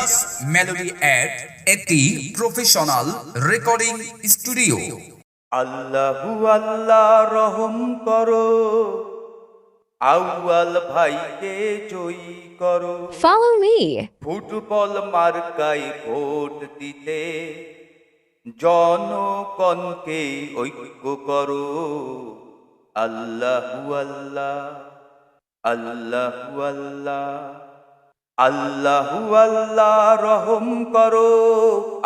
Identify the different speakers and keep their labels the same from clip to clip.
Speaker 1: ইয়াস melody add, একটি professional recording studio.
Speaker 2: আল্লাহু আল্লাহ রহম করো, আউয়াল ভাইকে জয়ী করো।
Speaker 3: Follow me.
Speaker 2: ফুটবল মার্কায় ভোট দিতে জনগণকে ঐক্য করো। আল্লাহু আল্লাহ, আল্লাহু আল্লাহ, আল্লাহু আল্লাহ রহম করো,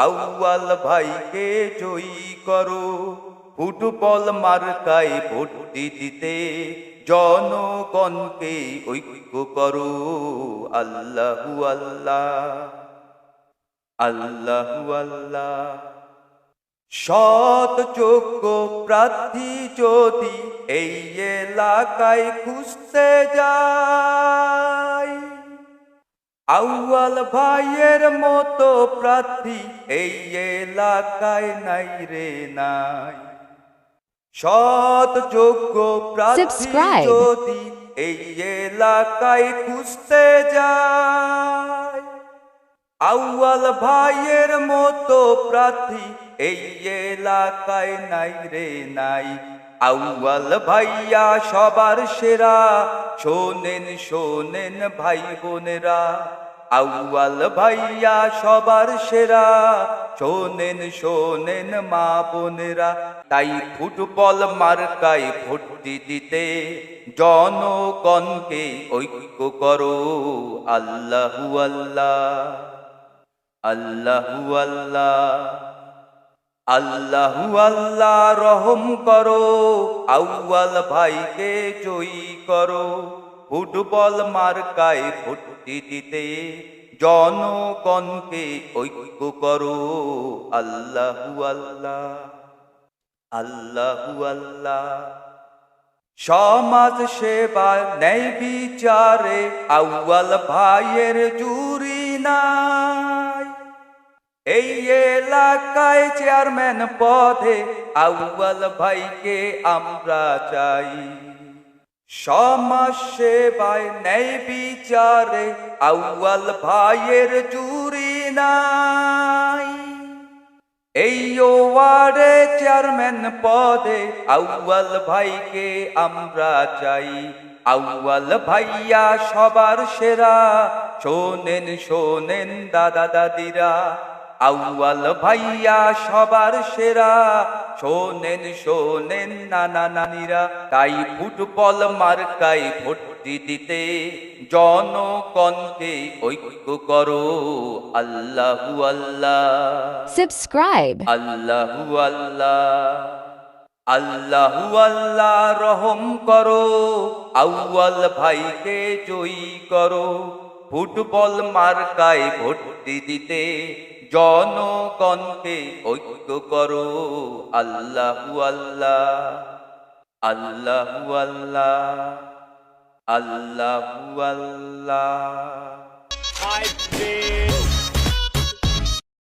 Speaker 2: আউয়াল ভাইকে জয়ী করো। ফুটবল মার্কায় ভোট দিতে জনগণকে ঐক্য করো। আল্লাহু আল্লাহ, আল্লাহু আল্লাহ। সৎ যোগ্য প্রার্থী যদি এই এলাকায় খুঁজতে যায়, আউয়াল ভাইয়ের মতো প্রার্থী এই এলাকায় নাই রে নাই। সৎ যোগ্য প্রার্থী
Speaker 3: Subscribe.
Speaker 2: যদি এই এলাকায় খুঁজতে যায়, আউয়াল ভাইয়ের মতো প্রার্থী এই এলাকায় নাই রে নাই। আউয়াল ভাইয়া সবার সেরা, শোনেন শোনেন ভাই বোনেরা। আউয়াল ভাইয়া সবার সেরা, শোনেন শোনেন মা বোনেরা। তাই ফুটবল মার্কায় ভোট দিতে জনগণকে ঐক্য করো। আল্লাহু আল্লাহ, আল্লাহু আল্লাহ, আল্লাহু আল্লাহ রহম করো, আউয়াল ভাইকে জয়ী করো। ফুটবল মার্কায় ভোট দিতে জনগণকে ঐক্য করো। আল্লাহু আল্লাহ, আল্লাহু আল্লাহ। সমাজ সেবা ন্যায় বিচারে আউয়াল ভাইয়ের জুরি নাই। এই এলাকায় চেয়ারম্যান পদে আউয়াল ভাইকে আমরা চাই। সমাজ সেবায় ন্যায় বিচারে আউয়াল ভাইয়ের জুরি নাই। এই ওয়ার্ডে চেয়ারম্যান পদে আউয়াল ভাইকে আমরা চাই। আউয়াল ভাইয়া সবার সেরা, শোনেন শোনেন দাদা দাদিরা। আউয়াল ভাইয়া সবার সেরা, শোনেন শোনেন নানা নানিরা। তাই ফুটবল মার্কায় ভোট দিতে জনগণকে ঐক্য করো। আল্লাহু আল্লাহ,
Speaker 3: Subscribe.
Speaker 2: আল্লাহু আল্লাহ, আল্লাহু আল্লাহ রহম করো, আউয়াল ভাইকে জয়ী করো। ফুটবল মার্কায় ভোট দিতে জনগণকে ঐক্য করো। আল্লাহু আল্লাহ, আল্লাহু আল্লাহ, আল্লাহু আল্লাহ।